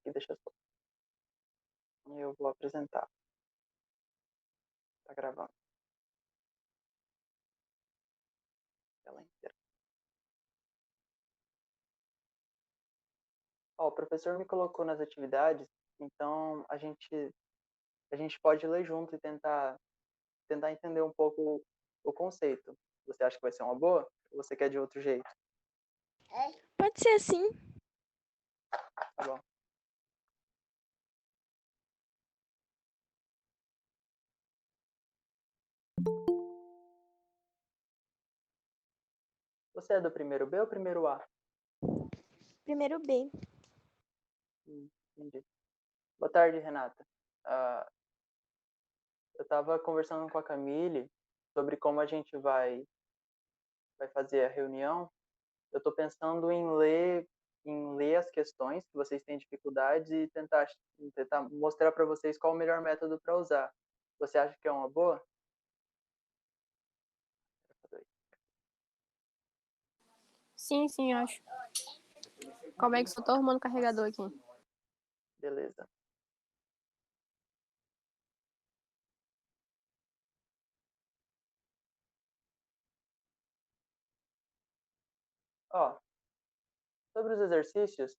aqui, deixa só. Eu vou apresentar. Tá gravando. Tela inteira. Ó, o professor me colocou nas atividades, então a gente pode ler junto e tentar entender um pouco o conceito. Você acha que vai ser uma boa? Ou você quer de outro jeito? Pode ser assim. Tá bom. Você é do primeiro B ou primeiro A? Primeiro B. Entendi. Boa tarde, Renata. Eu estava conversando com a Camille sobre como a gente vai fazer a reunião. Eu estou pensando em ler as questões que vocês têm dificuldades e tentar mostrar para vocês qual o melhor método para usar. Você acha que é uma boa? Sim, acho. Como é que só tô arrumando o carregador aqui? Beleza. Ó, sobre os exercícios,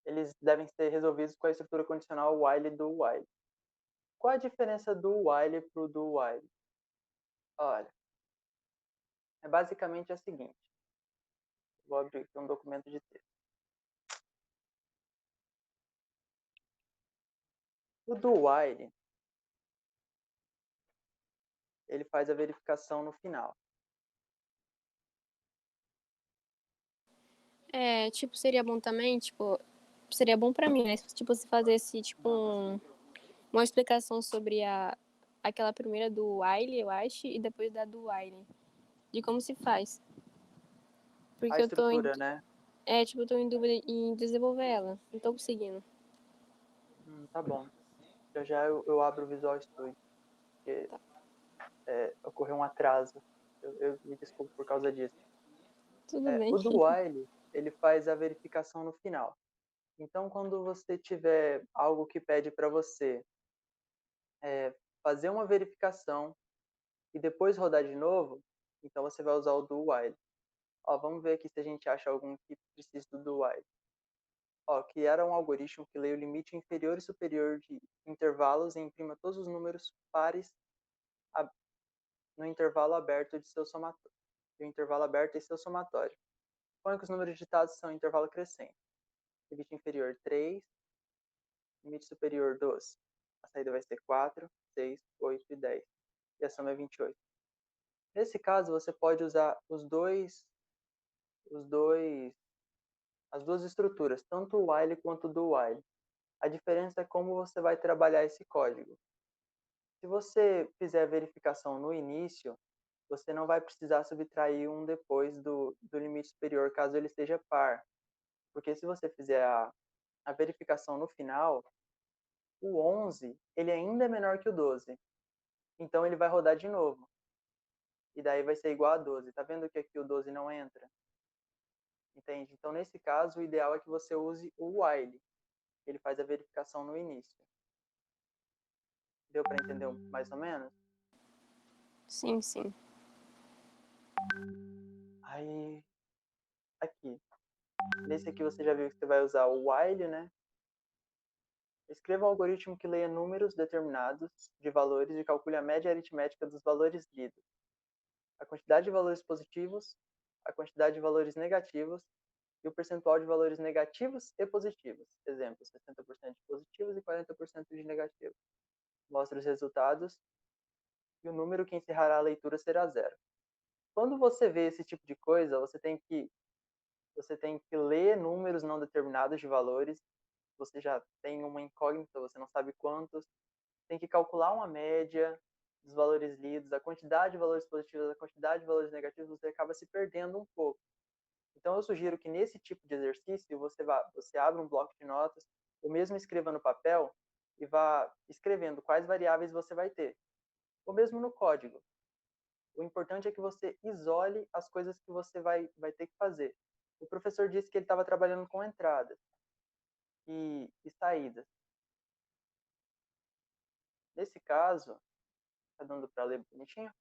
eles devem ser resolvidos com a estrutura condicional while do while. Qual a diferença do while para o do while? Olha, é basicamente a seguinte. Vou abrir aqui um documento de texto. O do while, ele faz a verificação no final. Tipo, seria bom também, tipo, seria bom pra mim, né? Tipo, se fazesse, tipo, uma explicação sobre aquela primeira do while, eu acho, e depois da do while. De como se faz. A Porque estrutura, né? tipo, eu tô em dúvida em desenvolver ela. Não tô conseguindo. Tá bom. Já eu abro o Visual Studio, porque ocorreu um atraso. Eu me desculpo por causa disso. Tudo bem. O do while, ele faz a verificação no final. Então, quando você tiver algo que pede para você fazer uma verificação e depois rodar de novo, então você vai usar o do while. Ó, vamos ver aqui se a gente acha algum que precisa do do while. Ó, que era um algoritmo que lê o limite inferior e superior de intervalos e imprima todos os números pares no intervalo aberto de seu somatório. O intervalo aberto é seu somatório. Suponha que os números digitados são intervalo crescente. Limite inferior 3, limite superior 12. A saída vai ser 4, 6, 8 e 10. E a soma é 28. Nesse caso, você pode usar as duas estruturas, tanto o while quanto o do while. A diferença é como você vai trabalhar esse código. Se você fizer a verificação no início, você não vai precisar subtrair um depois do limite superior, caso ele seja par. Porque se você fizer a verificação no final, o 11 ele ainda é menor que o 12. Então ele vai rodar de novo. E daí vai ser igual a 12. Tá vendo que aqui o 12 não entra? Entende? Então, nesse caso, o ideal é que você use o while. Ele faz a verificação no início. Deu para entender mais ou menos? Sim. Aí, aqui. Nesse aqui você já viu que você vai usar o while, né? Escreva um algoritmo que leia números determinados de valores e calcule a média aritmética dos valores lidos. A quantidade de valores positivos, a quantidade de valores negativos e o percentual de valores negativos e positivos. Exemplo, 60% de positivos e 40% de negativos. Mostra os resultados e o número que encerrará a leitura será zero. Quando você vê esse tipo de coisa, você tem que ler números não determinados de valores. Você já tem uma incógnita, você não sabe quantos. Tem que calcular uma média dos valores lidos, a quantidade de valores positivos, a quantidade de valores negativos, você acaba se perdendo um pouco. Então eu sugiro que nesse tipo de exercício você abra um bloco de notas, ou mesmo escreva no papel e vá escrevendo quais variáveis você vai ter. Ou mesmo no código. O importante é que você isole as coisas que você vai ter que fazer. O professor disse que ele estava trabalhando com entradas. e saídas. Nesse caso, tá dando para ler bonitinho?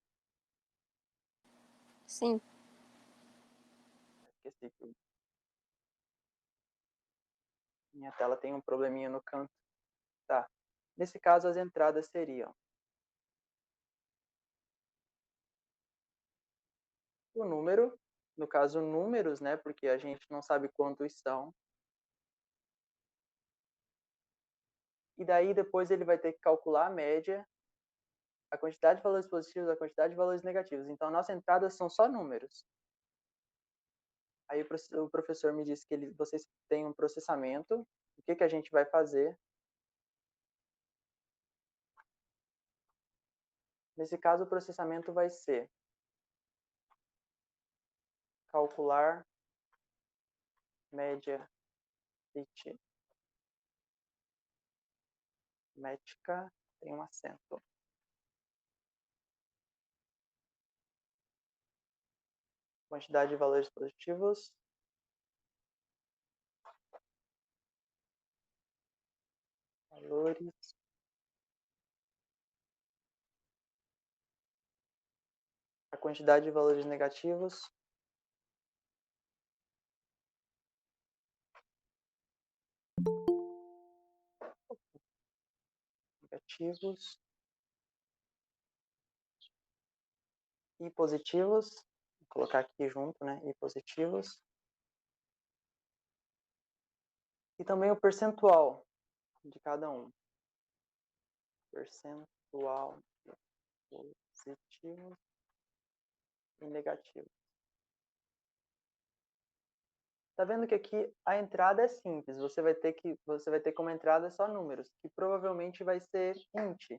Sim. Esqueci que minha tela tem um probleminha no canto. Tá. Nesse caso, as entradas seriam o número, no caso números, né, porque a gente não sabe quantos são. E daí depois ele vai ter que calcular a média, a quantidade de valores positivos, a quantidade de valores negativos. Então, nossas entradas são só números. Aí o professor me disse que vocês têm um processamento. O que a gente vai fazer? Nesse caso, o processamento vai ser calcular média aritmética, tem um acento. Quantidade de valores positivos. Valores. A quantidade de valores negativos. Negativos. E positivos. Vou colocar aqui junto, né? E positivos. E também o percentual de cada um. Percentual de positivos e negativos. Tá vendo que aqui a entrada é simples. Você vai ter como entrada só números, que provavelmente vai ser int,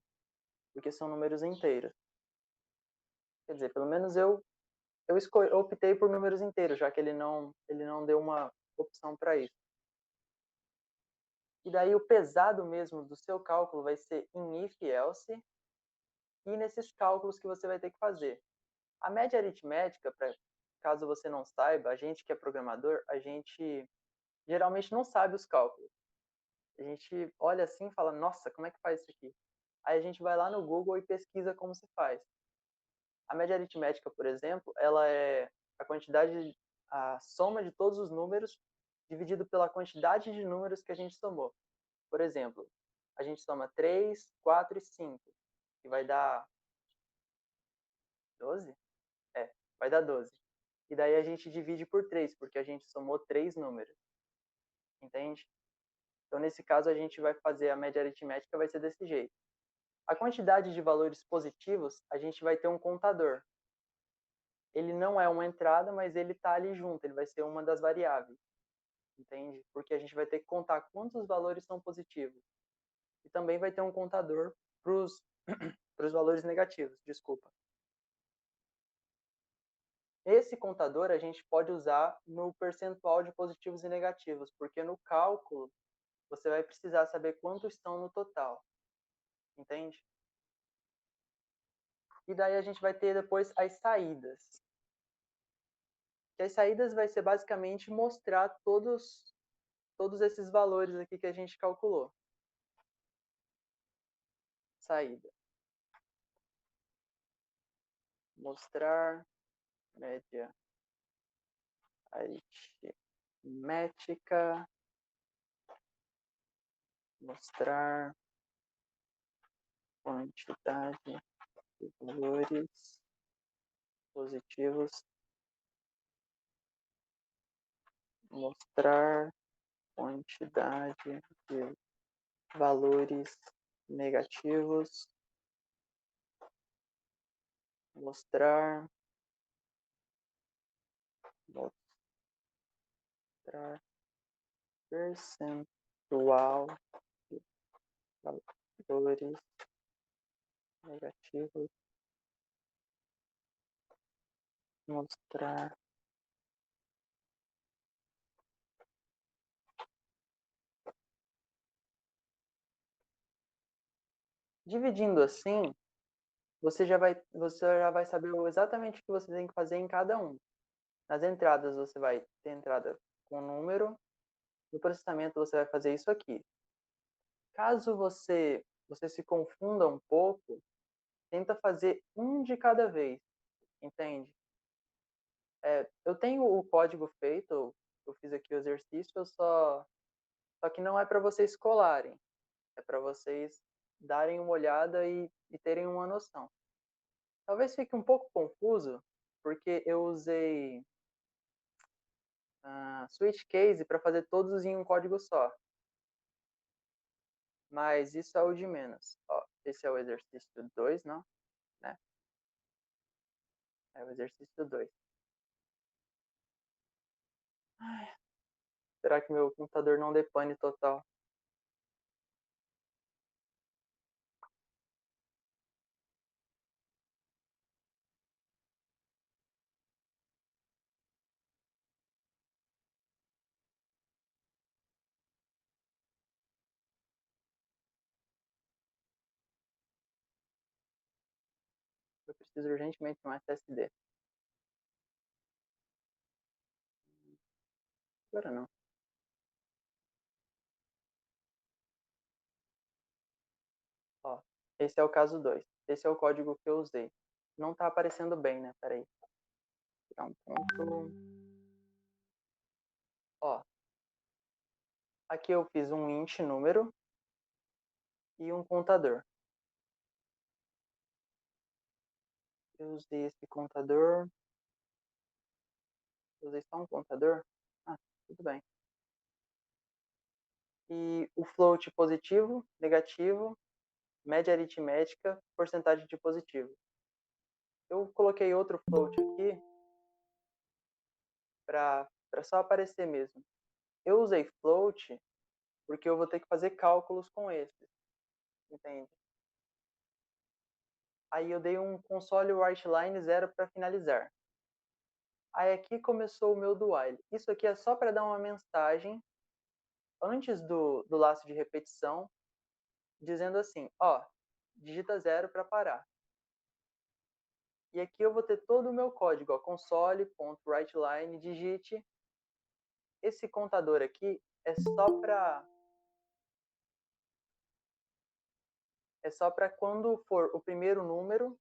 porque são números inteiros. Quer dizer, pelo menos eu optei por números inteiros, já que ele não deu uma opção para isso. E daí o pesado mesmo do seu cálculo vai ser em if else e nesses cálculos que você vai ter que fazer. A média aritmética, caso você não saiba, a gente que é programador, a gente geralmente não sabe os cálculos. A gente olha assim e fala, nossa, como é que faz isso aqui? Aí a gente vai lá no Google e pesquisa como se faz. A média aritmética, por exemplo, ela é a soma de todos os números dividido pela quantidade de números que a gente somou. Por exemplo, a gente soma 3, 4 e 5, que vai dar 12? Vai dar 12. E daí a gente divide por 3, porque a gente somou 3 números. Entende? Então, nesse caso, a gente vai fazer a média aritmética, vai ser desse jeito. A quantidade de valores positivos, a gente vai ter um contador. Ele não é uma entrada, mas ele está ali junto, ele vai ser uma das variáveis. Entende? Porque a gente vai ter que contar quantos valores são positivos. E também vai ter um contador para os valores negativos, desculpa. Esse contador a gente pode usar no percentual de positivos e negativos, porque no cálculo você vai precisar saber quantos estão no total. Entende? E daí a gente vai ter depois as saídas. E as saídas vai ser basicamente mostrar todos esses valores aqui que a gente calculou. Saída. Mostrar média aritmética. Mostrar quantidade de valores positivos. Mostrar quantidade de valores negativos. Mostrar percentual de valores negativos. Mostrar dividindo assim, você já vai saber exatamente o que você tem que fazer em cada um. Nas entradas você vai ter entrada com número, No processamento você vai fazer isso aqui. Caso você se confunda um pouco, tenta fazer um de cada vez, entende? Eu tenho o código feito, eu fiz aqui o exercício, só que não é para vocês colarem, é para vocês darem uma olhada e terem uma noção. Talvez fique um pouco confuso, porque eu usei switch case para fazer todos em um código só. Mas isso é o de menos. Ó, esse é o exercício 2, não? Né? É o exercício 2. Será que meu computador não dê pane total? Eu preciso urgentemente de um SSD. Agora não. Ó, esse é o caso 2. Esse é o código que eu usei. Não está aparecendo bem, né? Peraí. Vou tirar um ponto. Ó, aqui eu fiz um int número e um contador. Eu usei esse contador. Eu usei só um contador? Ah, tudo bem. E o float positivo, negativo, média aritmética, porcentagem de positivo. Eu coloquei outro float aqui para só aparecer mesmo. Eu usei float porque eu vou ter que fazer cálculos com esses, entende? Aí eu dei um console writeLine 0 para finalizar. Aí aqui começou o meu do while. Isso aqui é só para dar uma mensagem antes do laço de repetição, dizendo assim, ó, digita 0 para parar. E aqui eu vou ter todo o meu código, ó, console.writeLine, digite. Esse contador aqui é só para quando for o primeiro número,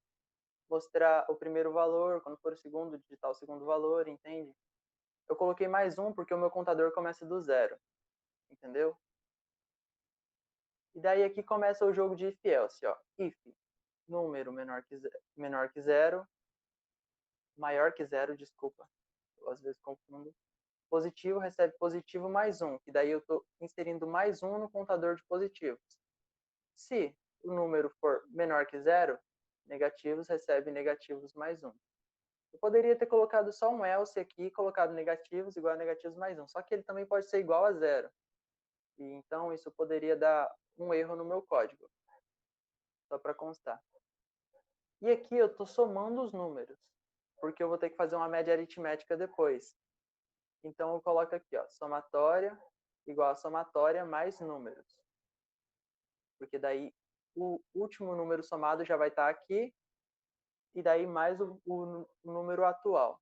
mostrar o primeiro valor, quando for o segundo, digitar o segundo valor, entende? Eu coloquei mais um porque o meu contador começa do 0, entendeu? E daí aqui começa o jogo de if else, ó. If número menor que 0, maior que 0, desculpa, eu às vezes confundo. Positivo recebe positivo mais 1, que daí eu estou inserindo mais 1 no contador de positivos. Se o número for menor que 0, negativos recebe negativos mais 1. Eu poderia ter colocado só um else aqui e colocado negativos igual a negativos mais 1, só que ele também pode ser igual a 0. E então isso poderia dar um erro no meu código, só para constar. E aqui eu estou somando os números, porque eu vou ter que fazer uma média aritmética depois. Então eu coloco aqui, ó, somatória igual a somatória mais números. Porque daí o último número somado já vai estar aqui, e daí mais o número atual.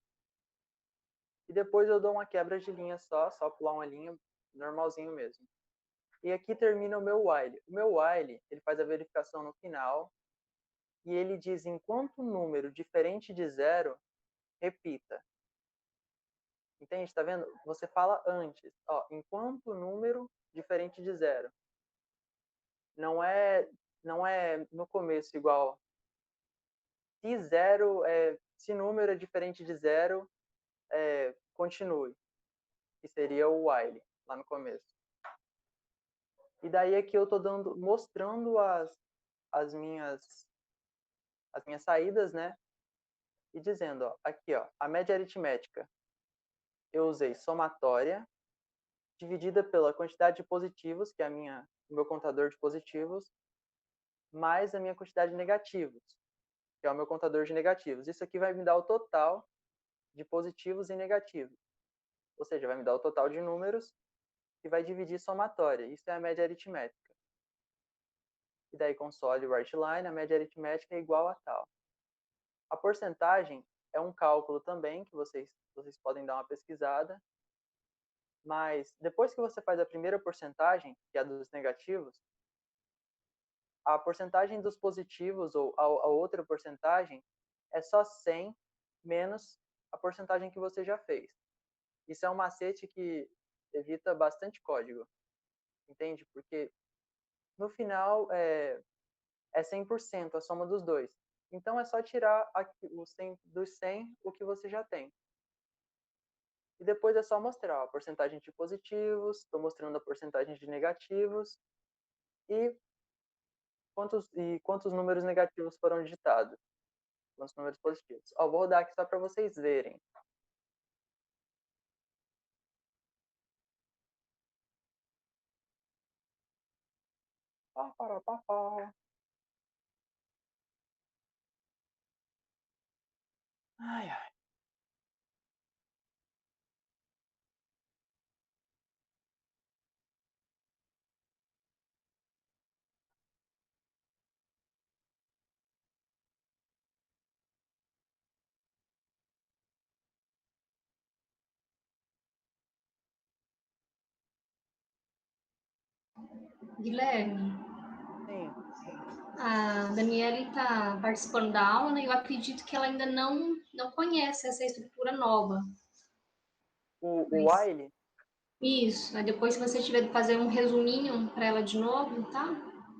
E depois eu dou uma quebra de linha só pular uma linha, normalzinho mesmo. E aqui termina o meu while. O meu while, ele faz a verificação no final, e ele diz, enquanto número diferente de 0, repita. Entende? Tá vendo? Você fala antes, ó, enquanto número diferente de 0. Não é no começo igual. Se número é diferente de 0, continue. Que seria o while, lá no começo. E daí aqui eu tô mostrando as minhas saídas, né? E dizendo, ó, aqui, ó, a média aritmética. Eu usei somatória, dividida pela quantidade de positivos, que é o meu contador de positivos, mais a minha quantidade de negativos, que é o meu contador de negativos. Isso aqui vai me dar o total de positivos e negativos. Ou seja, vai me dar o total de números e vai dividir somatória. Isso é a média aritmética. E daí console writeLine, a média aritmética é igual a tal. A porcentagem é um cálculo também que vocês podem dar uma pesquisada. Mas depois que você faz a primeira porcentagem, que é a dos negativos, a porcentagem dos positivos ou a outra porcentagem é só 100 menos a porcentagem que você já fez. Isso é um macete que evita bastante código, entende? Porque no final é 100% a soma dos dois. Então é só tirar o 100, dos 100 o que você já tem. E depois é só mostrar a porcentagem de positivos, estou mostrando a porcentagem de negativos e quantos números negativos foram digitados, quantos números positivos. Ó, vou rodar aqui só para vocês verem. Pá, pá, pá, pá. Ai, ai. Guilherme, Sim. a Daniele está participando da aula, né? Eu acredito que ela ainda não conhece essa estrutura nova. O Mas, while, isso. Aí depois, se você tiver que fazer um resuminho para ela de novo, tá?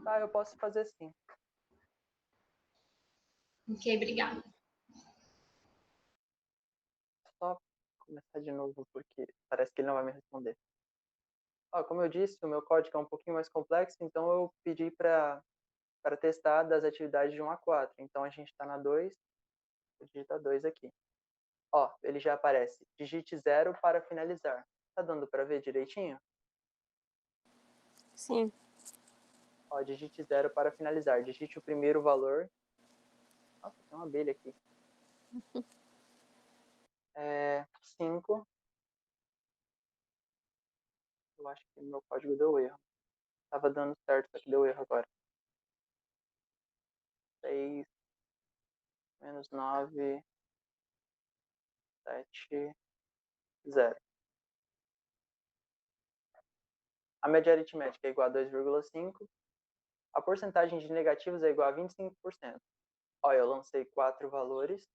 tá, eu posso fazer sim. Ok, obrigada. Só começar de novo, porque parece que ele não vai me responder. Ó, como eu disse, o meu código é um pouquinho mais complexo, então eu pedi para testar das atividades de 1 a 4. Então a gente está na 2, vou digitar 2 aqui. Ó, ele já aparece. Digite 0 para finalizar. Tá dando para ver direitinho? Sim. Ó, digite 0 para finalizar. Digite o primeiro valor. Nossa, tem uma abelha aqui. 5. Eu acho que meu código deu erro. Tava dando certo, só que deu erro agora. 6 menos 9, 7, 0. A média aritmética é igual a 2,5. A porcentagem de negativos é igual a 25%. Olha, eu lancei 4 valores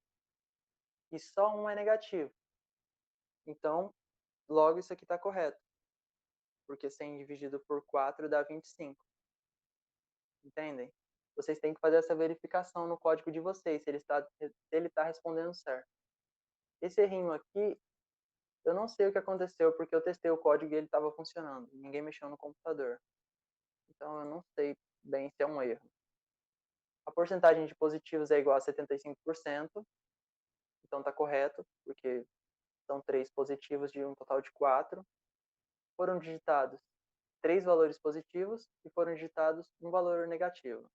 e só um é negativo. Então, logo isso aqui está correto. Porque 100 dividido por 4 dá 25. Entendem? Vocês têm que fazer essa verificação no código de vocês, se ele está respondendo certo. Esse errinho aqui, eu não sei o que aconteceu, porque eu testei o código e ele estava funcionando. Ninguém mexeu no computador. Então, eu não sei bem se é um erro. A porcentagem de positivos é igual a 75%. Então, está correto, porque são 3 positivos de um total de 4. Foram digitados 3 valores positivos e foram digitados um valor negativo.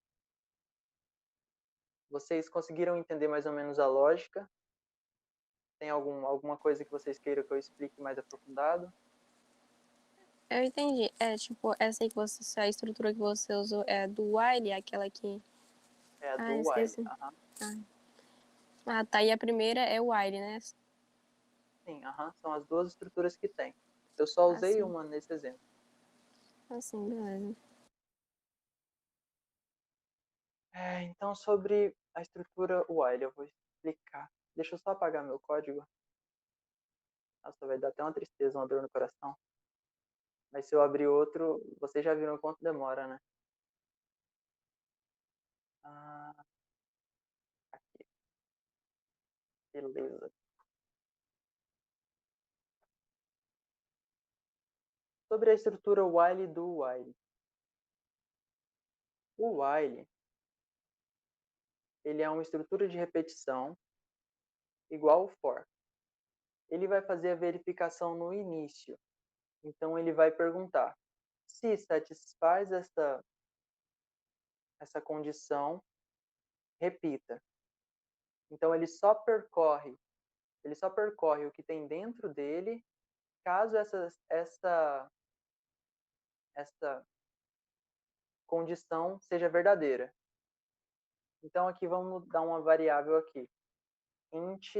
Vocês conseguiram entender mais ou menos a lógica? Tem alguma coisa que vocês queiram que eu explique mais aprofundado? Eu entendi. É, tipo, essa aí que você, a estrutura que você usou é a do while, aquela que... É a Ah, do while. esqueci. Ah, tá. E a primeira é o while, né? Sim, são as duas estruturas que tem. Eu só usei Assim. uma nesse exemplo. Assim, beleza. Então, sobre a estrutura while, eu vou explicar. Deixa eu só apagar meu código. Nossa, vai dar até uma tristeza, uma dor no coração. Mas se eu abrir outro, vocês já viram quanto demora, né? Aqui. Beleza. Sobre a estrutura while do while. O while, ele é uma estrutura de repetição igual ao for. Ele vai fazer a verificação no início. Então, ele vai perguntar se satisfaz essa condição, repita. Então, ele só percorre o que tem dentro dele, caso essa condição seja verdadeira. Então, aqui vamos dar uma variável aqui. Int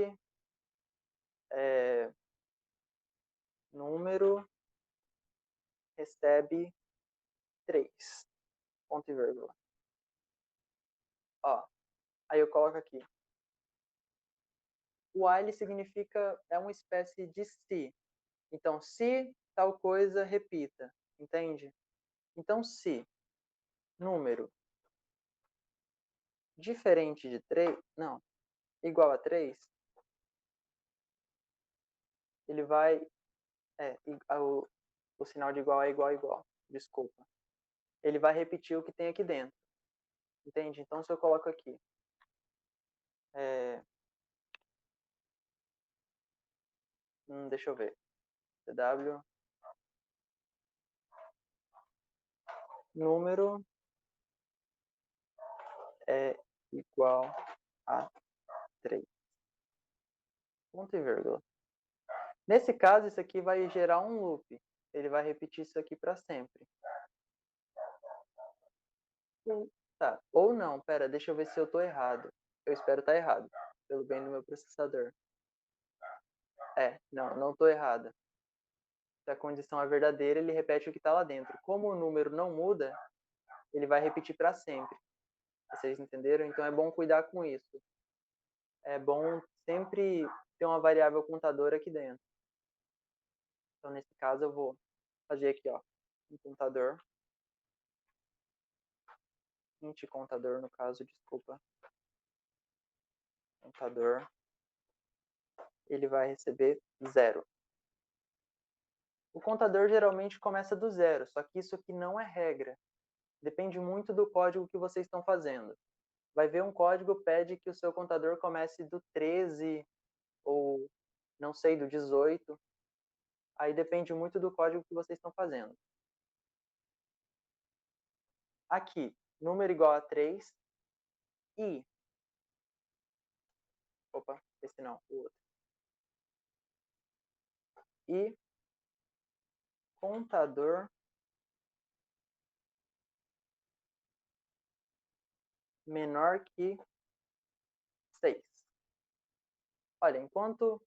número recebe 3, ponto e vírgula. Ó, aí eu coloco aqui. O while significa, é uma espécie de se. Então, se tal coisa, repita. Entende? Então, se número diferente de 3, não, igual a 3, ele vai, o sinal de igual é igual a igual, desculpa. Ele vai repetir o que tem aqui dentro. Entende? Então, se eu coloco aqui, deixa eu ver, CW, número é igual a 3. Ponto e vírgula. Nesse caso, isso aqui vai gerar um loop. Ele vai repetir isso aqui para sempre. Tá. Ou não, pera, deixa eu ver se eu estou errado. Eu espero estar errado, pelo bem do meu processador. Não estou errado. Se a condição é verdadeira, ele repete o que está lá dentro. Como o número não muda, ele vai repetir para sempre. Vocês entenderam? Então é bom cuidar com isso. É bom sempre ter uma variável contadora aqui dentro. Então, nesse caso, eu vou fazer aqui, ó, um contador. Int contador, no caso, desculpa. Contador. Ele vai receber 0. O contador geralmente começa do 0, só que isso aqui não é regra. Depende muito do código que vocês estão fazendo. Vai ver um código pede que o seu contador comece do 13 ou, não sei, do 18. Aí depende muito do código que vocês estão fazendo. Aqui, número igual a 3 e... Opa, esse não, o outro. E contador menor que 6. Olha, enquanto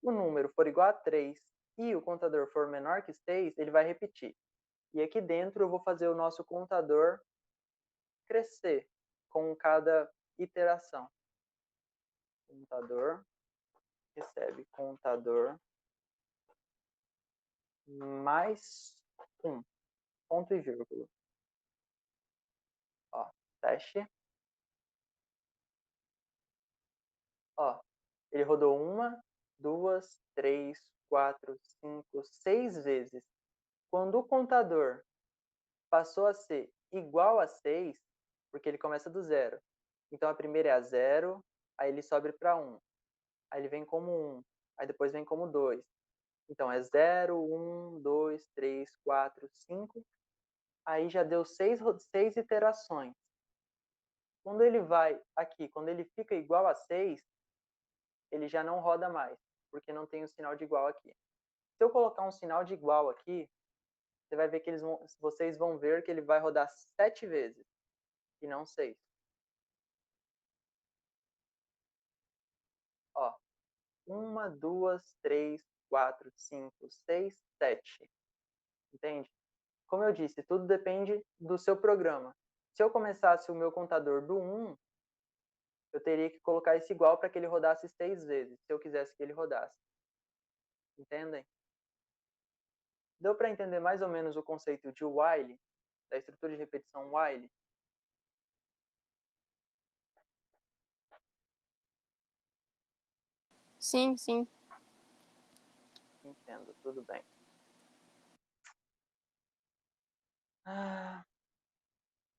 o número for igual a 3 e o contador for menor que 6, ele vai repetir. E aqui dentro eu vou fazer o nosso contador crescer com cada iteração. Contador recebe contador mais 1, ponto e vírgula. Ó, teste. Ó, ele rodou 1, 2, 3, 4, 5, 6 vezes. Quando o contador passou a ser igual a 6, porque ele começa do 0. Então a primeira é a 0, aí ele sobe para 1. Aí ele vem como 1, aí depois vem como 2. Então é 0, 1, 2, 3, 4, 5. Aí já deu 6 iterações. Quando ele vai aqui, quando ele fica igual a 6, ele já não roda mais, porque não tem o sinal de igual aqui. Se eu colocar um sinal de igual aqui, você vai ver que vocês vão ver que ele vai rodar 7 vezes, e não 6. Ó, 1, 2, 3, 4, 5, 6, 7. Entende? Como eu disse, tudo depende do seu programa. Se eu começasse o meu contador do 1, eu teria que colocar esse igual para que ele rodasse 6 vezes, se eu quisesse que ele rodasse. Entendem? Deu para entender mais ou menos o conceito de while, da estrutura de repetição while? Sim, sim. Entendo, tudo bem.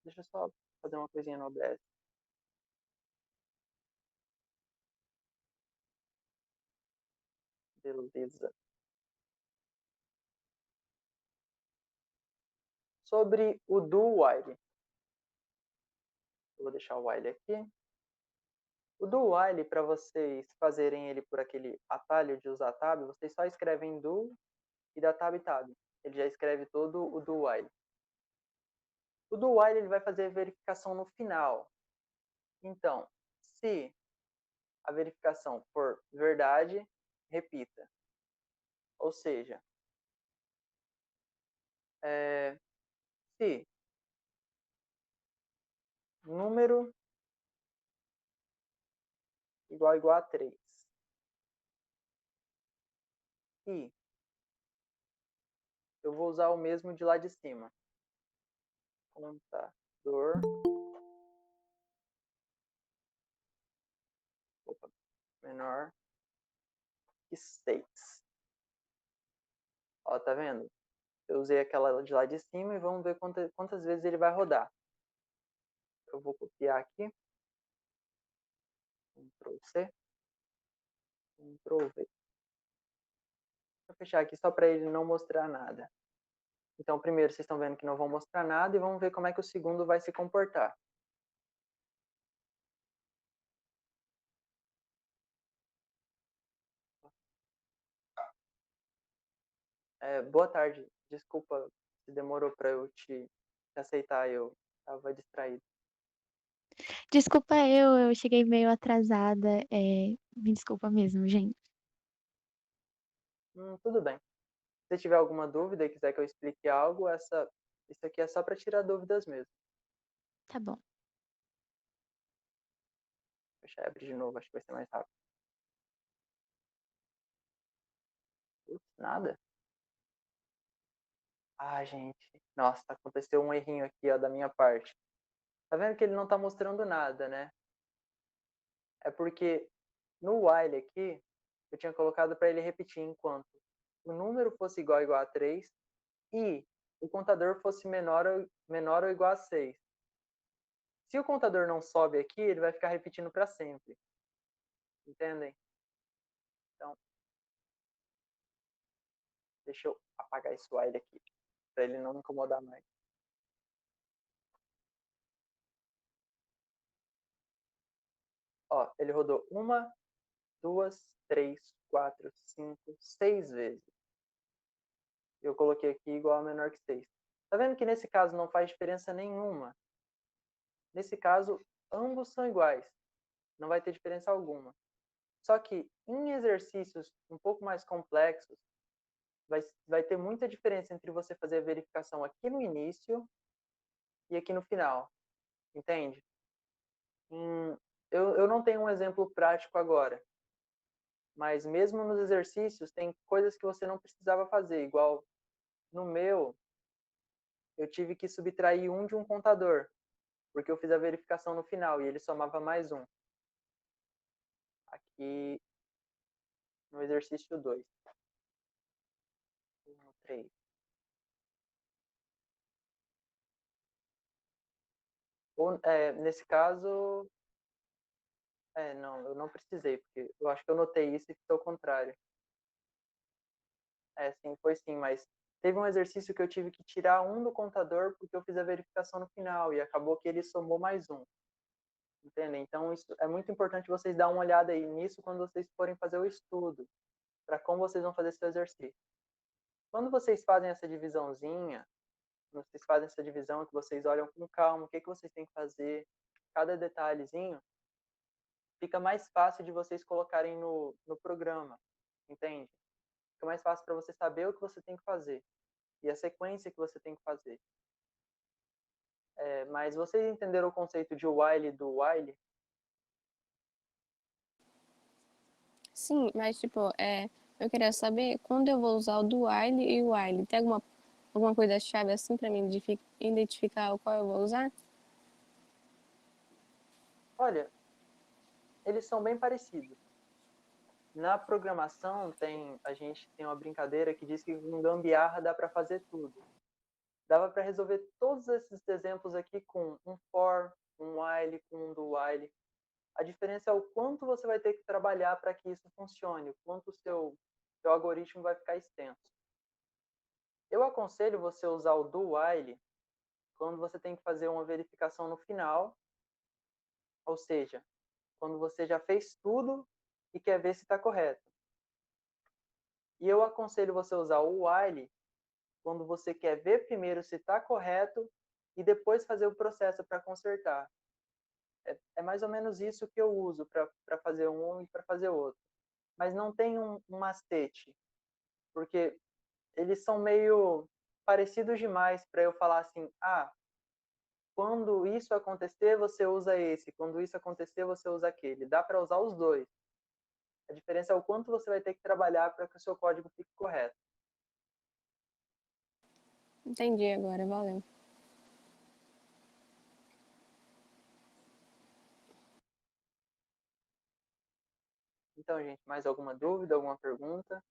Deixa eu só fazer uma coisinha no OBS. Beleza. Sobre o do while. Eu vou deixar o while aqui. O do while, para vocês fazerem ele por aquele atalho de usar tab, vocês só escrevem do e dá tab tab. Ele já escreve todo o do while. O do while ele vai fazer a verificação no final. Então, se a verificação for verdade, repita. Ou seja, Se número igual a 3 e eu vou usar o mesmo de lá de cima. Contador. Opa, menor que 6. Ó, tá vendo? Eu usei aquela de lá de cima e vamos ver quantas vezes ele vai rodar. Eu vou copiar aqui. Ctrl+C. Ctrl+V. Vou fechar aqui só para ele não mostrar nada. Então, primeiro, vocês estão vendo que não vão mostrar nada e vamos ver como é que o segundo vai se comportar. Boa tarde. Desculpa se demorou para eu te aceitar, eu estava distraído. Desculpa eu cheguei meio atrasada. Me desculpa mesmo, gente. Tudo bem. Se tiver alguma dúvida e quiser que eu explique algo, isso aqui é só para tirar dúvidas mesmo. Tá bom. Deixa eu abrir de novo, acho que vai ser mais rápido. Putz, nada? Ah, gente. Nossa, aconteceu um errinho aqui, ó, da minha parte. Tá vendo que ele não tá mostrando nada, né? É porque no while aqui, eu tinha colocado para ele repetir enquanto o número fosse igual a 3 e o contador fosse menor ou igual a 6. Se o contador não sobe aqui, ele vai ficar repetindo para sempre. Entendem? Então, deixa eu apagar esse while aqui, para ele não me incomodar mais. Ó, ele rodou 1, 2, 3, 4, 5, 6 vezes. Eu coloquei aqui igual a menor que 6. Tá vendo que nesse caso não faz diferença nenhuma? Nesse caso, ambos são iguais. Não vai ter diferença alguma. Só que em exercícios um pouco mais complexos, vai ter muita diferença entre você fazer a verificação aqui no início e aqui no final. Entende? Eu não tenho um exemplo prático agora. Mas mesmo nos exercícios, tem coisas que você não precisava fazer. Igual no meu, eu tive que subtrair 1 de um contador, porque eu fiz a verificação no final e ele somava mais 1. Aqui no exercício 2. 1, 3. Nesse caso, não, eu não precisei, porque eu acho que eu notei isso e ficou ao contrário. Sim, foi sim, mas teve um exercício que eu tive que tirar 1 do contador porque eu fiz a verificação no final e acabou que ele somou mais 1. Entendem? Então, isso é muito importante vocês dar uma olhada aí nisso quando vocês forem fazer o estudo, para como vocês vão fazer esse exercício. Quando vocês fazem essa divisãozinha, vocês fazem essa divisão que vocês olham com calma, o que vocês têm que fazer, cada detalhezinho, fica mais fácil de vocês colocarem no programa, entende? Fica mais fácil para você saber o que você tem que fazer e a sequência que você tem que fazer. Mas vocês entenderam o conceito de while do while? Sim, mas tipo, eu queria saber quando eu vou usar o do while e o while. Tem alguma coisa-chave assim para mim identificar o qual eu vou usar? Olha, eles são bem parecidos. Na programação, a gente tem uma brincadeira que diz que com gambiarra dá para fazer tudo. Dava para resolver todos esses exemplos aqui com um for, um while, com um do while. A diferença é o quanto você vai ter que trabalhar para que isso funcione, o quanto o seu algoritmo vai ficar extenso. Eu aconselho você usar o do while quando você tem que fazer uma verificação no final, ou seja, quando você já fez tudo e quer ver se está correto. E eu aconselho você usar o while quando você quer ver primeiro se está correto e depois fazer o processo para consertar. É mais ou menos isso que eu uso para fazer um e para fazer outro. Mas não tem um macete, porque eles são meio parecidos demais para eu falar assim, quando isso acontecer, você usa esse, quando isso acontecer, você usa aquele. Dá para usar os dois. A diferença é o quanto você vai ter que trabalhar para que o seu código fique correto. Entendi agora, valeu. Então, gente, mais alguma dúvida, alguma pergunta?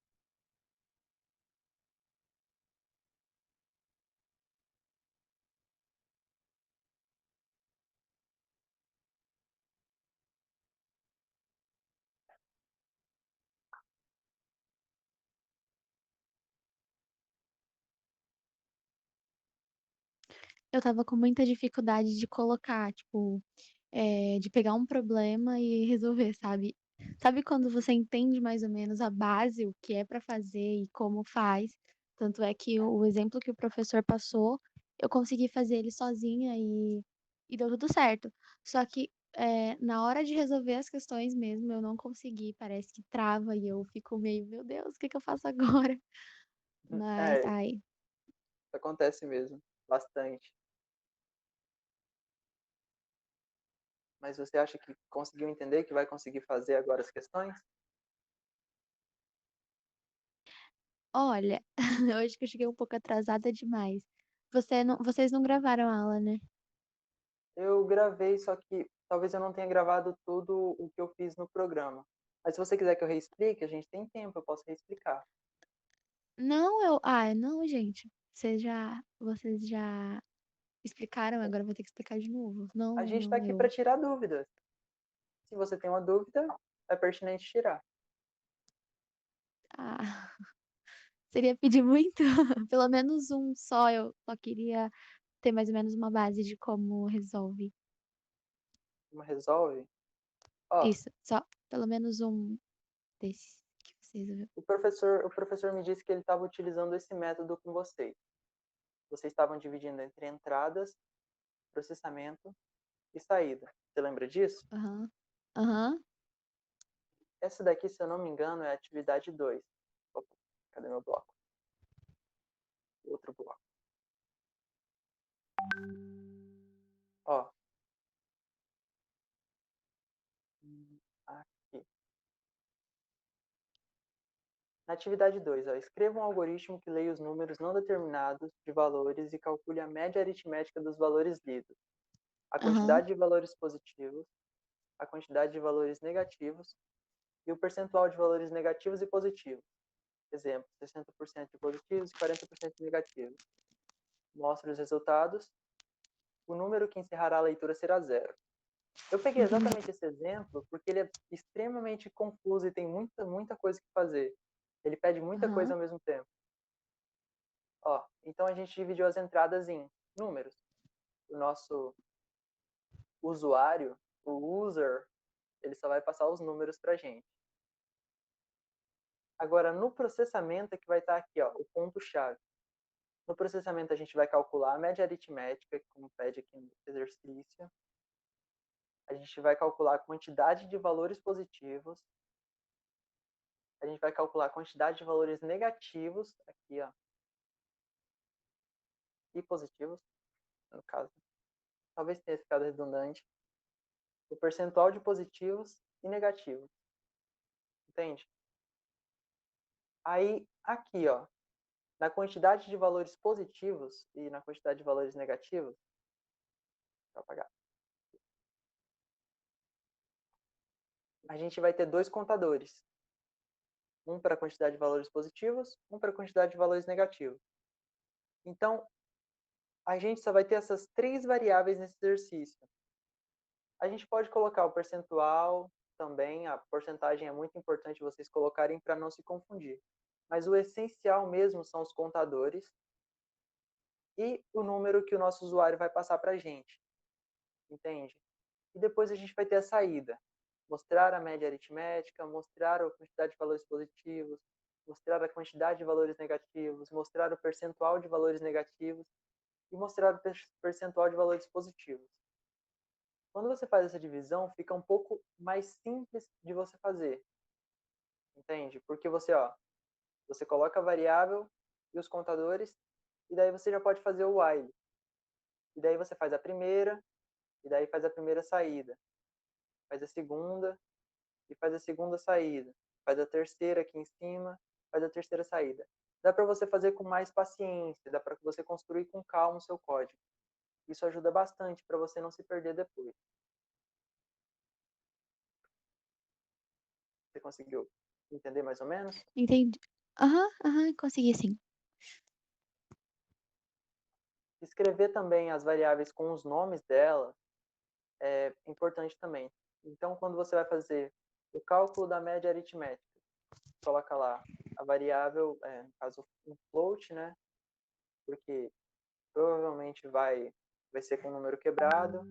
Eu tava com muita dificuldade de colocar, tipo, de pegar um problema e resolver, sabe? Sabe quando você entende mais ou menos a base, o que é para fazer e como faz? Tanto é que o exemplo que o professor passou, eu consegui fazer ele sozinha e deu tudo certo. Só que na hora de resolver as questões mesmo, eu não consegui, parece que trava e eu fico meio, meu Deus, o que que eu faço agora? Mas, Isso ai, acontece mesmo, bastante. Mas você acha que conseguiu entender, que vai conseguir fazer agora as questões? olha, eu acho que eu cheguei um pouco atrasada demais. Vocês não gravaram a aula, né? Eu gravei, só que talvez eu não tenha gravado tudo o que eu fiz no programa. Mas se você quiser que eu reexplique, a gente tem tempo, eu posso reexplicar. Não, não, gente. Vocês já explicaram, agora eu vou ter que explicar de novo. A Não, gente está não, aqui para eu. tirar dúvidas. Se você tem uma dúvida, é pertinente tirar. Ah, seria pedir muito. Pelo menos um só. Eu só queria ter mais ou menos uma base de como resolve. Como resolve? Ó, Isso, só. Pelo menos um desses que vocês. o professor me disse que ele estava utilizando esse método com vocês. Vocês estavam dividindo entre entradas, processamento e saída. Você lembra disso? Aham. Aham. Essa daqui, se eu não me engano, é a atividade 2. Opa, cadê meu bloco? Outro bloco. Ó, aqui. Na atividade 2, ó, escreva um algoritmo que leia os números não determinados de valores e calcule a média aritmética dos valores lidos, a Aham. quantidade de valores positivos, a quantidade de valores negativos e o percentual de valores negativos e positivos. Exemplo, 60% de positivos e 40% de negativos. Mostre os resultados. O número que encerrará a leitura será zero. Eu peguei exatamente esse exemplo porque ele é extremamente confuso e tem muita, muita coisa que fazer. Ele pede muita coisa Aham. ao mesmo tempo. Ó, então a gente dividiu as entradas em números. O nosso usuário, o user, ele só vai passar os números para a gente. Agora, no processamento é que vai estar aqui, ó, o ponto-chave. No processamento, a gente vai calcular a média aritmética, como pede aqui no exercício. A gente vai calcular a quantidade de valores positivos. A gente vai calcular a quantidade de valores negativos, aqui, ó, e positivos, no caso. Talvez tenha ficado redundante. O percentual de positivos e negativos. Entende? Aí, aqui, ó, na quantidade de valores positivos e na quantidade de valores negativos, vou apagar, a gente vai ter dois contadores. Um para a quantidade de valores positivos, um para a quantidade de valores negativos. Então, a gente só vai ter essas três variáveis nesse exercício. A gente pode colocar o percentual também, a porcentagem é muito importante vocês colocarem para não se confundir. Mas o essencial mesmo são os contadores e o número que o nosso usuário vai passar para a gente, entende? E depois a gente vai ter a saída. Mostrar a média aritmética, mostrar a quantidade de valores positivos, mostrar a quantidade de valores negativos, mostrar o percentual de valores negativos e mostrar o percentual de valores positivos. Quando você faz essa divisão, fica um pouco mais simples de você fazer, entende? Porque você coloca a variável e os contadores e daí você já pode fazer o while. E daí você faz a primeira, e daí faz a primeira saída. Faz a segunda, e faz a segunda saída. Faz a terceira aqui em cima, faz a terceira saída. Dá para você fazer com mais paciência, dá para você construir com calma o seu código. Isso ajuda bastante para você não se perder depois. Você conseguiu entender mais ou menos? Entendi. Aham, consegui sim. Escrever também as variáveis com os nomes dela é importante também. Então, quando você vai fazer o cálculo da média aritmética, coloca lá a variável, no caso, um float, né? Porque provavelmente vai ser com um número quebrado.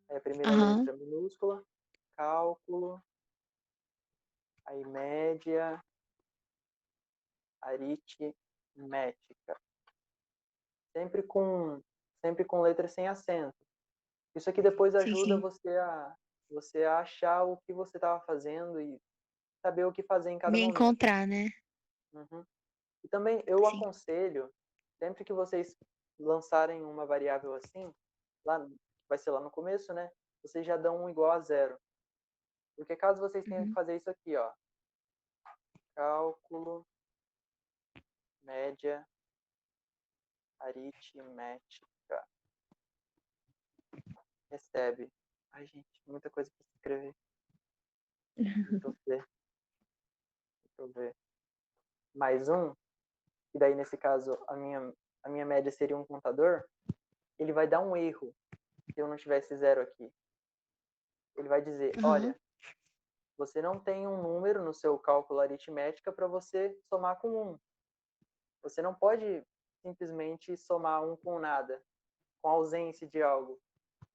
Aí a primeira Aham, letra minúscula, cálculo, aí média aritmética. Sempre com, sempre com letras sem acento. Isso aqui depois sim, ajuda sim. você a achar o que você estava fazendo e saber o que fazer em cada Me momento. encontrar, né? Uhum. E também eu Sim. aconselho, sempre que vocês lançarem uma variável assim, lá, vai ser lá no começo, né? Vocês já dão um igual a zero. Porque caso vocês tenham que Uhum. fazer isso aqui, ó, cálculo, média, aritmética, recebe. Ai, gente, muita coisa para escrever. Deixa eu ver, deixa eu ver. Mais um, e daí nesse caso a minha média seria um contador, ele vai dar um erro se eu não tivesse zero aqui. Ele vai dizer, Aham. olha, você não tem um número no seu cálculo aritmética para você somar com um. Você não pode simplesmente somar um com nada, com ausência de algo,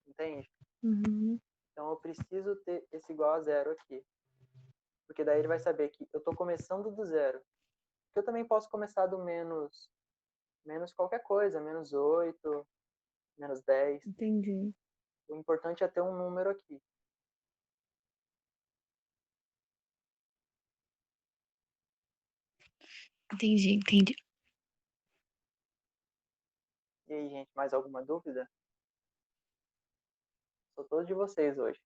entende? Uhum. Então eu preciso ter esse igual a zero aqui, porque daí ele vai saber que eu estou começando do zero. Que eu também posso começar do menos qualquer coisa, menos 8, menos 10. Entendi. O importante é ter um número aqui. Entendi. E aí, gente, mais alguma dúvida? Sou todo de vocês hoje.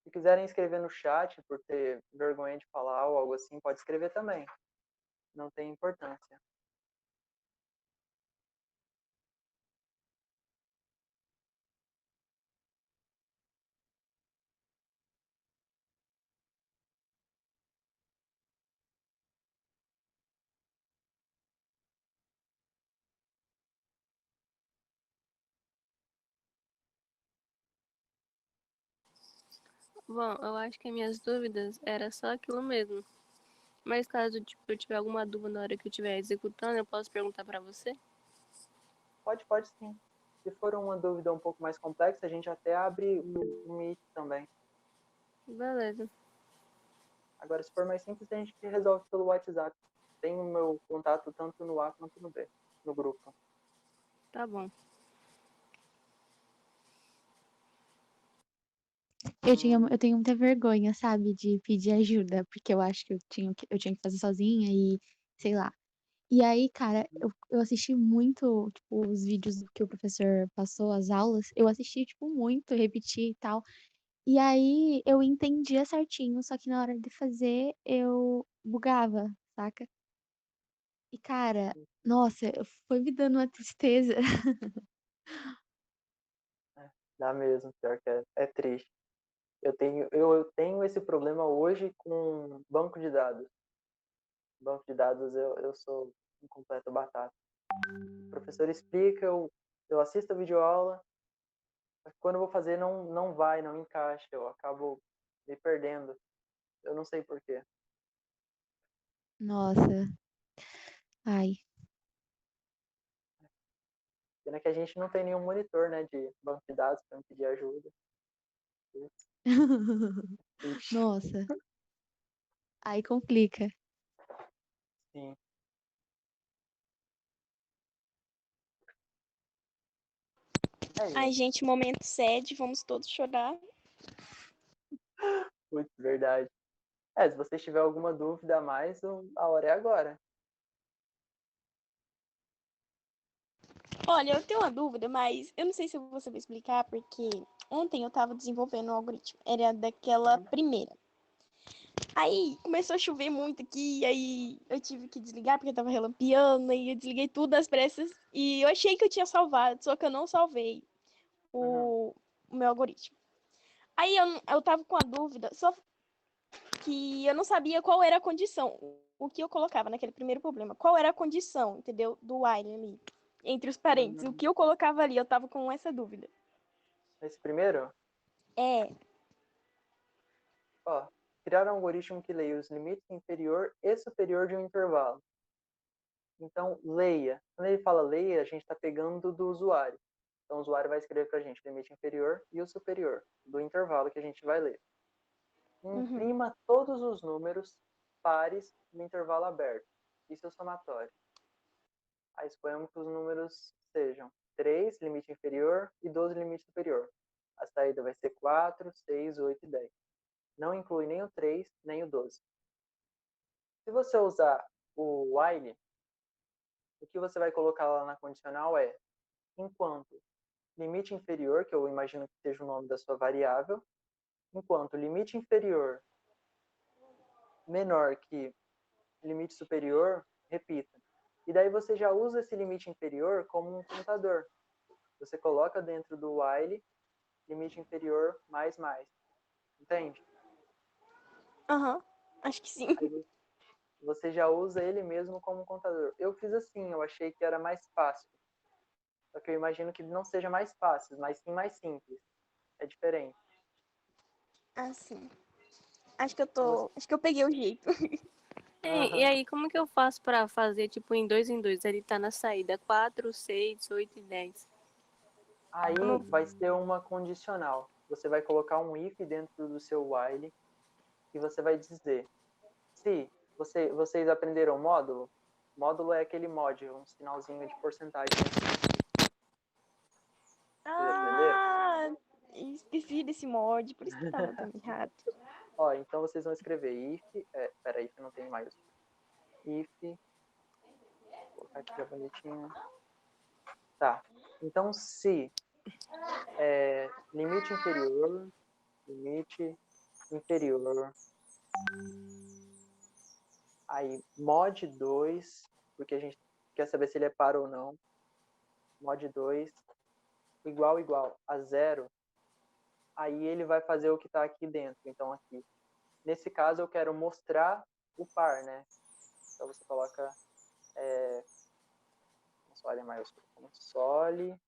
Se quiserem escrever no chat por ter vergonha de falar ou algo assim, pode escrever também. Não tem importância. Bom, eu acho que as minhas dúvidas era só aquilo mesmo. Mas caso tipo, eu tiver alguma dúvida na hora que eu estiver executando, eu posso perguntar para você? Pode sim. Se for uma dúvida um pouco mais complexa, a gente até abre o Meet também. Beleza, Agora, se for mais simples, a gente resolve pelo WhatsApp. Tem o meu contato tanto no A quanto no B, no grupo. tá bom. Eu tenho muita vergonha, sabe, de pedir ajuda, porque eu acho que eu tinha que fazer sozinha e sei lá. E aí, cara, eu assisti muito, tipo, os vídeos que o professor passou, as aulas, eu assisti, tipo, muito, repeti e tal. E aí eu entendia certinho, só que na hora de fazer eu bugava, saca? E, cara, nossa, foi me dando uma tristeza. É, dá mesmo, pior que é triste. Eu tenho esse problema hoje com banco de dados. Banco de dados eu sou um completo batata. O professor explica, eu assisto a videoaula, mas quando eu vou fazer não vai, não encaixa, eu acabo me perdendo. Eu não sei por quê. Nossa, ai. Pena que a gente não tem nenhum monitor, né, de banco de dados para me pedir ajuda. Ixi, Nossa, aí complica. sim. É Ai, isso. gente, momento sad, vamos todos chorar. Putz, verdade. Se você tiver alguma dúvida a mais, a hora é agora. Olha, eu tenho uma dúvida, mas eu não sei se você vai explicar, porque ontem eu tava desenvolvendo um algoritmo. Era daquela primeira. Aí começou a chover muito aqui, aí eu tive que desligar porque tava relampeando, aí eu desliguei tudo às pressas. E eu achei que eu tinha salvado, só que eu não salvei Uhum. o meu algoritmo. Aí eu tava com a dúvida, só que eu não sabia qual era a condição, o que eu colocava naquele primeiro problema. Qual era a condição, entendeu? Do while ali, entre os parênteses. O que eu colocava ali, eu tava com essa dúvida. Esse primeiro, É, ó, criar um algoritmo que leia os limites inferior e superior de um intervalo. Então, leia. Quando ele fala leia, a gente está pegando do usuário. Então, o usuário vai escrever para a gente o limite inferior e o superior do intervalo que a gente vai ler. Imprima todos os números pares no intervalo aberto. Isso é o somatório. Aí suponhamos que os números sejam 3, limite inferior, e 12, limite superior. A saída vai ser 4, 6, 8 e 10. Não inclui nem o 3, nem o 12. Se você usar o while, o que você vai colocar lá na condicional é enquanto limite inferior, que eu imagino que seja o nome da sua variável, enquanto limite inferior menor que limite superior, repita. E daí você já usa esse limite inferior como um contador. Você coloca dentro do while limite inferior mais mais. Entende? acho que sim. Aí você já usa ele mesmo como um contador. Eu fiz assim, eu achei que era mais fácil. Só que eu imagino que não seja mais fácil, mas sim mais simples. É diferente. Assim. Acho que Você... Acho que eu peguei o jeito. E aí, como que eu faço pra fazer, tipo, em dois? Ele tá na saída 4, 6, 8 e 10. Aí Como... vai ser uma condicional. Você vai colocar um if dentro do seu while e você vai dizer se vocês aprenderam módulo. Módulo é aquele mod, um sinalzinho de porcentagem. Vocês aprenderam? Ah, esqueci desse mod, por isso que tava dando errado. Ó, então vocês vão escrever if, if não tem mais. If, vou colocar aqui já bonitinho. Tá. Então se limite inferior, aí mod 2, porque a gente quer saber se ele é par ou não. Mod 2 igual a zero, aí ele vai fazer o que está aqui dentro. Então aqui, nesse caso eu quero mostrar o par, né? Então você coloca console maiúsculo, console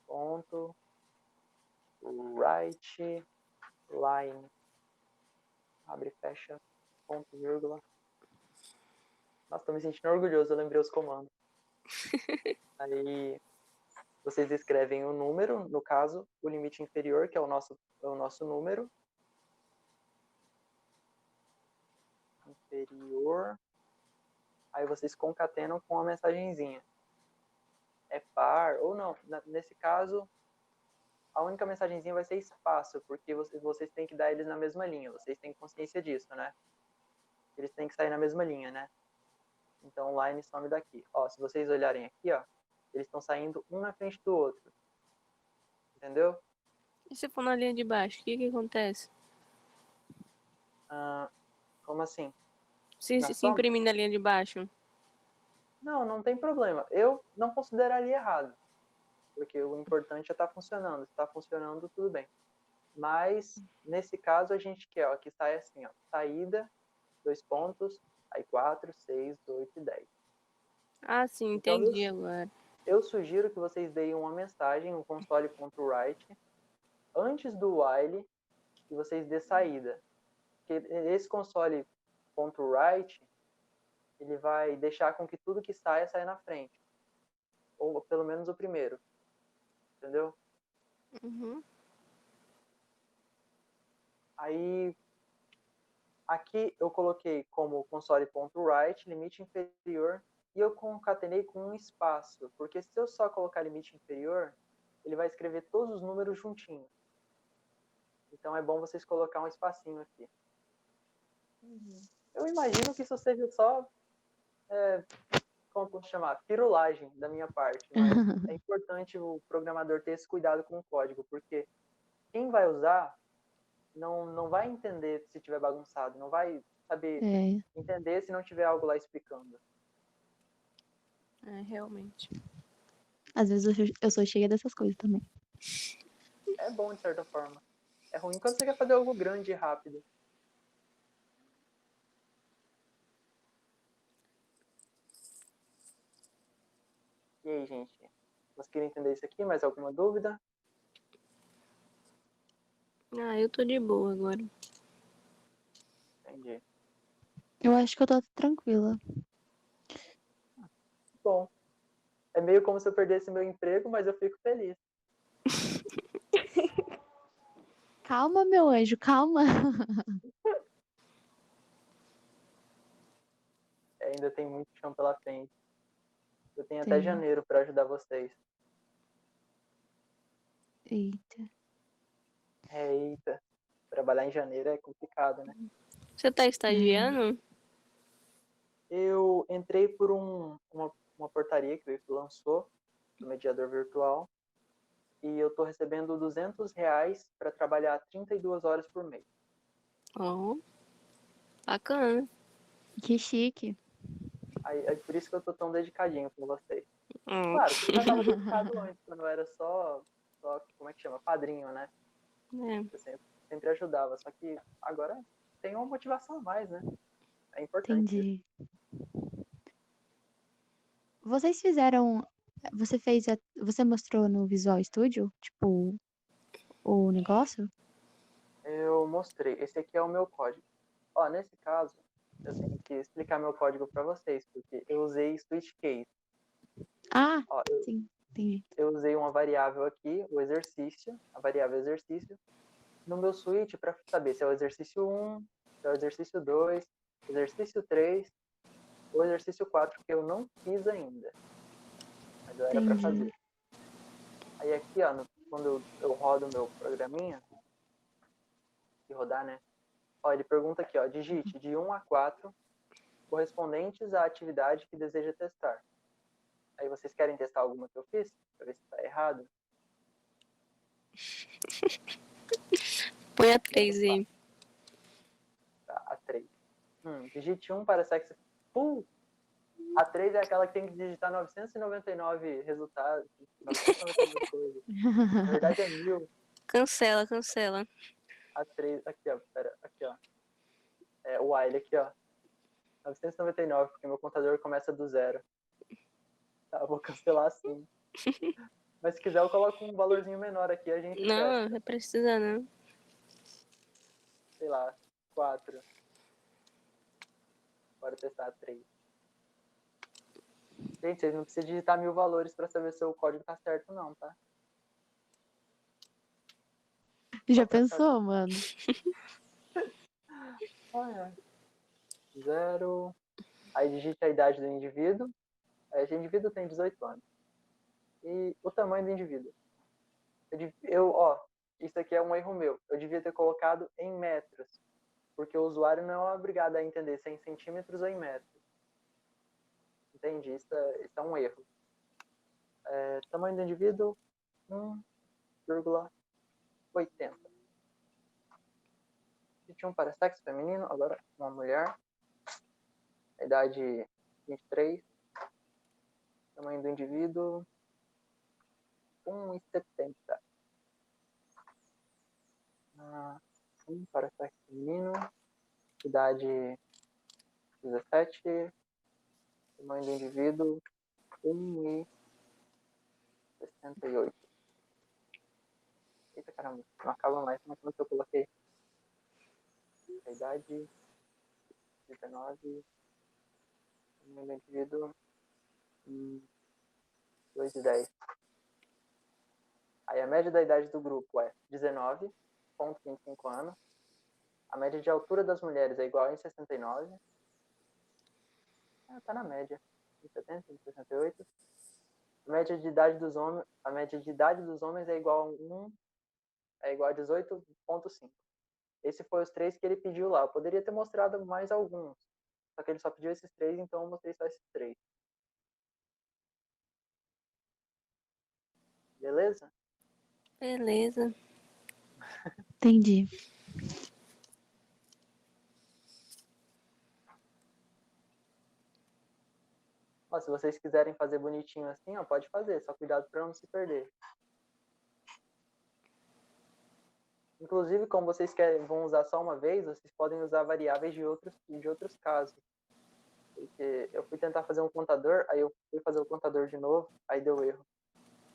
ponto write line, abre e fecha, ponto, vírgula. Nossa, tô me sentindo orgulhoso, eu lembrei os comandos. Aí vocês escrevem o número, no caso, o limite inferior, que é o nosso número. Inferior. Aí vocês concatenam com a mensagenzinha. É par ou não. Nesse caso, a única mensagenzinha vai ser espaço, porque vocês têm que dar eles na mesma linha. Vocês têm consciência disso, né? Eles têm que sair na mesma linha, né? Então, o line some daqui. Ó, se vocês olharem aqui, ó, eles estão saindo um na frente do outro. Entendeu? E se for na linha de baixo, o que que acontece? Como assim? Se imprimir na linha de baixo? Não, não tem problema. Eu não consideraria errado. Porque o importante é estar funcionando. Se está funcionando, tudo bem. Mas, nesse caso, a gente quer, ó, que sai assim, ó, saída, 2 pontos, aí 4, 6, 8 e 10. Ah, sim, Então, entendi agora. eu sugiro que vocês deem uma mensagem, um console.write, antes do while, e vocês dê saída. Porque esse console.write, ele vai deixar com que tudo que saia na frente. Ou pelo menos o primeiro. Entendeu? Aí, aqui eu coloquei como console.write, limite inferior, e eu concatenei com um espaço, porque se eu só colocar limite inferior, ele vai escrever todos os números juntinhos. Então é bom vocês colocar um espacinho aqui. Eu imagino que isso seja só, como posso chamar, pirulagem da minha parte, mas é importante o programador ter esse cuidado com o código, porque quem vai usar não vai entender se tiver bagunçado, não vai saber entender se não tiver algo lá explicando. É, realmente. Às vezes eu sou cheia dessas coisas também. É bom de certa forma. É ruim quando você quer fazer algo grande e rápido. E aí, gente? Conseguiram entender isso aqui? Mais alguma dúvida? Ah, eu tô de boa agora. Entendi. Eu acho que eu tô tranquila. Bom, é meio como se eu perdesse meu emprego, mas eu fico feliz. Calma, meu anjo, calma. Ainda tem muito chão pela frente. Eu tenho até Tem. janeiro para ajudar vocês. Eita. Eita. Trabalhar em janeiro é complicado, né? Você tá estagiando? Eu entrei por uma portaria que o IFE lançou, do mediador virtual, e eu estou recebendo R$200 para trabalhar 32 horas por mês. Ó, bacana. Que chique. Aí, é por isso que eu tô tão dedicadinho com vocês. Ó, Claro, que eu já estava dedicado antes, quando eu era só, como é que chama? Padrinho, né? é. Eu sempre ajudava, só que agora tem uma motivação a mais, né? É importante isso. Entendi. Vocês fizeram. Você mostrou no Visual Studio, tipo, o negócio? Eu mostrei. Esse aqui é o meu código. Ó, nesse caso, eu tenho que explicar meu código para vocês, porque eu usei switch case. Ah, Ó, sim, entendi. eu usei uma variável aqui, o exercício, a variável exercício, no meu switch para saber se é o exercício 1, se é o exercício 2, exercício 3 ou exercício 4, que eu não fiz ainda. Mas eu era para Entendi. fazer. Aí aqui, ó, quando eu rodo o meu programinha, e rodar, né? Ó, ele pergunta aqui, ó, digite de 1 a 4 correspondentes à atividade que deseja testar. Aí vocês querem testar alguma que eu fiz? Pra ver se tá errado? Põe a 3 aí. Tá, a 3. Digite 1 para sexo. A 3 é aquela que tem que digitar 999 resultados. 999 coisas. Na verdade é 1000. Cancela, cancela. A 3, aqui ó, pera, aqui ó. É o while aqui ó. 999, porque meu contador começa do zero. Tá, eu vou cancelar assim. Mas se quiser eu coloco um valorzinho menor aqui, a gente Não, testa. não precisa não. Sei lá, 4. Bora testar a 3. Gente, vocês não precisam digitar 1000 valores para saber se o código tá certo não, tá? Já Só pra pensou, mano? saber. 0. Aí digite a idade do indivíduo. Aí esse indivíduo tem 18 anos. E o tamanho do indivíduo. Isso aqui é um erro meu. Eu devia ter colocado em metros. Porque o usuário não é obrigado a entender se é em centímetros ou em metros. Entende? Isso é um erro. Tamanho do indivíduo, 1,80. Digite 1 para sexo feminino, agora uma mulher. A idade 23. Tamanho do indivíduo, 1,70. 1 para sexo feminino. Idade 17. Tamanho do indivíduo, 1,68. Eita caramba, não acaba mais. Como é que eu coloquei? A idade 19. Tamanho do indivíduo, 2,10. Aí a média da idade do grupo é 19,25 anos. A média de altura das mulheres é igual a 1,69. Tá na média. 1,70, 1,68. a média de idade dos homens é igual a 18,5. Esse foi os 3 que ele pediu lá. Eu poderia ter mostrado mais alguns, só que ele só pediu esses 3, então eu mostrei só esses 3. Beleza? Beleza. Entendi. Ó, se vocês quiserem fazer bonitinho assim, ó, pode fazer, só cuidado para não se perder. Inclusive, como vocês vão usar só uma vez, vocês podem usar variáveis de outros casos. Porque eu fui tentar fazer um contador, aí eu fui fazer o contador de novo, aí deu erro.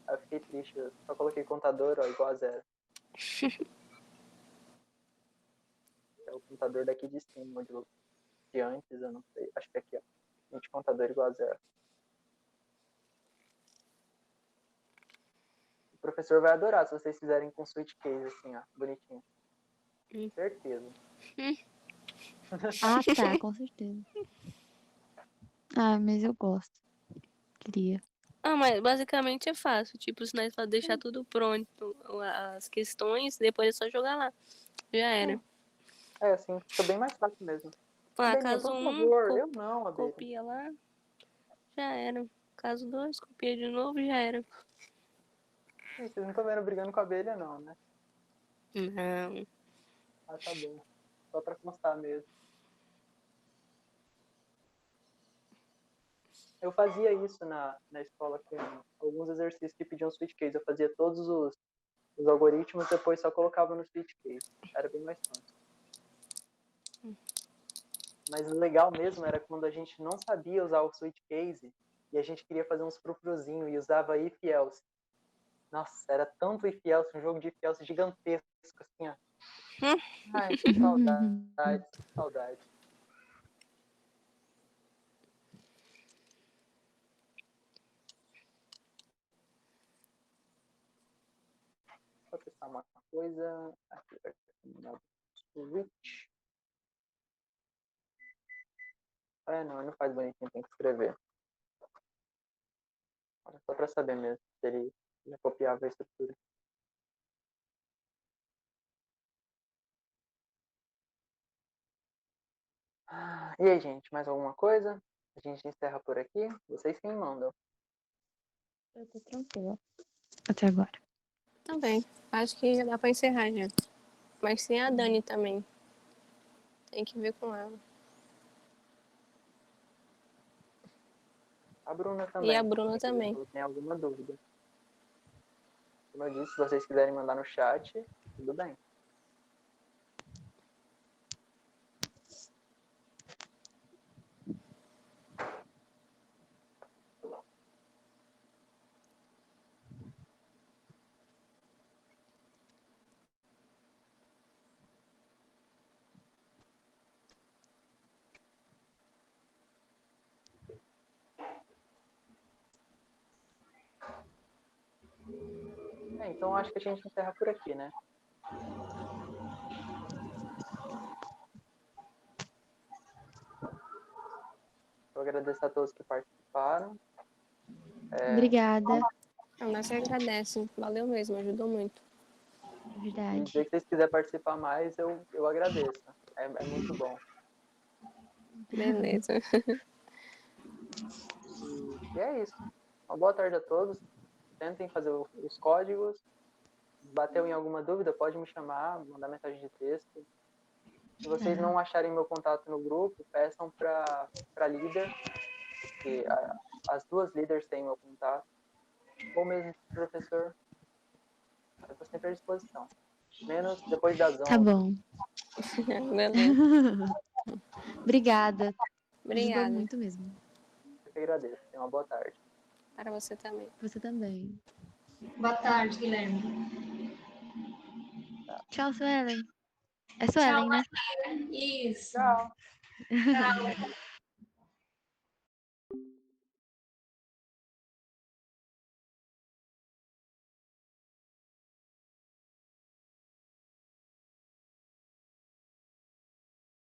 Aí eu fiquei triste, eu só coloquei contador, ó, igual a 0. É o contador daqui de cima, de antes, eu não sei. Acho que é aqui, ó. 20 contador igual a 0. O professor vai adorar se vocês fizerem com switch case, assim, ó, bonitinho. Certeza. Ah, tá, com certeza. Ah, mas eu gosto. Queria. Ah, mas basicamente é fácil. Tipo, se nós deixar tudo pronto, as questões, depois é só jogar lá. Já era. É, assim, fica bem mais fácil mesmo. Ah, Abelhinha, caso por 1, favor, eu não, Abelha. copia lá, já era. Caso 2, copia de novo, já era. Ih, vocês não estão vendo brigando com a abelha, não, né? Não. Ah, tá bom. Só pra constar mesmo. Eu fazia isso na escola com alguns exercícios que pediam switch case. Eu fazia todos os algoritmos, depois só colocava no switch case. Era bem mais fácil. Mas o legal mesmo era quando a gente não sabia usar o switch case e a gente queria fazer uns frufruzinho e usava if else. Nossa, era tanto if else, um jogo de if else gigantesco, assim, ó. Ai, que saudade, que saudade. Só testar uma coisa. Aqui vai terminar o switch. Não, não faz bonitinho, tem que escrever. Só pra saber mesmo se ele já copiava a estrutura. E aí, gente, mais alguma coisa? A gente encerra por aqui. Vocês quem mandam. Eu tô tranquila. Até agora. Também. Acho que já dá pra encerrar já. Mas tem a Dani também. Tem que ver com ela. A Bruna também. E a Bruna também. Se tem alguma dúvida. Como eu disse, se vocês quiserem mandar no chat, tudo bem. Então acho que a gente encerra por aqui, né? Eu agradeço a todos que participaram. Obrigada. Nós que agradece. Valeu mesmo, ajudou muito. E Verdade. se vocês quiserem participar mais, eu agradeço. É muito bom. Beleza. E é isso. Uma boa tarde a todos. Tentem fazer os códigos. Bateu em alguma dúvida, pode me chamar, mandar mensagem de texto. Se vocês não acharem meu contato no grupo, peçam para líder, que as duas líderes têm meu contato. Ou mesmo professor. Eu estou sempre à disposição. Menos depois das 11. Tá bom. Beleza. Obrigada. Ajudou Obrigada. muito mesmo. Eu que agradeço. Tenha uma boa tarde. Para você também. Você também. Boa tarde, Guilherme. Tchau, Suelen. É Suelen, né? Isso. Tchau. Tchau.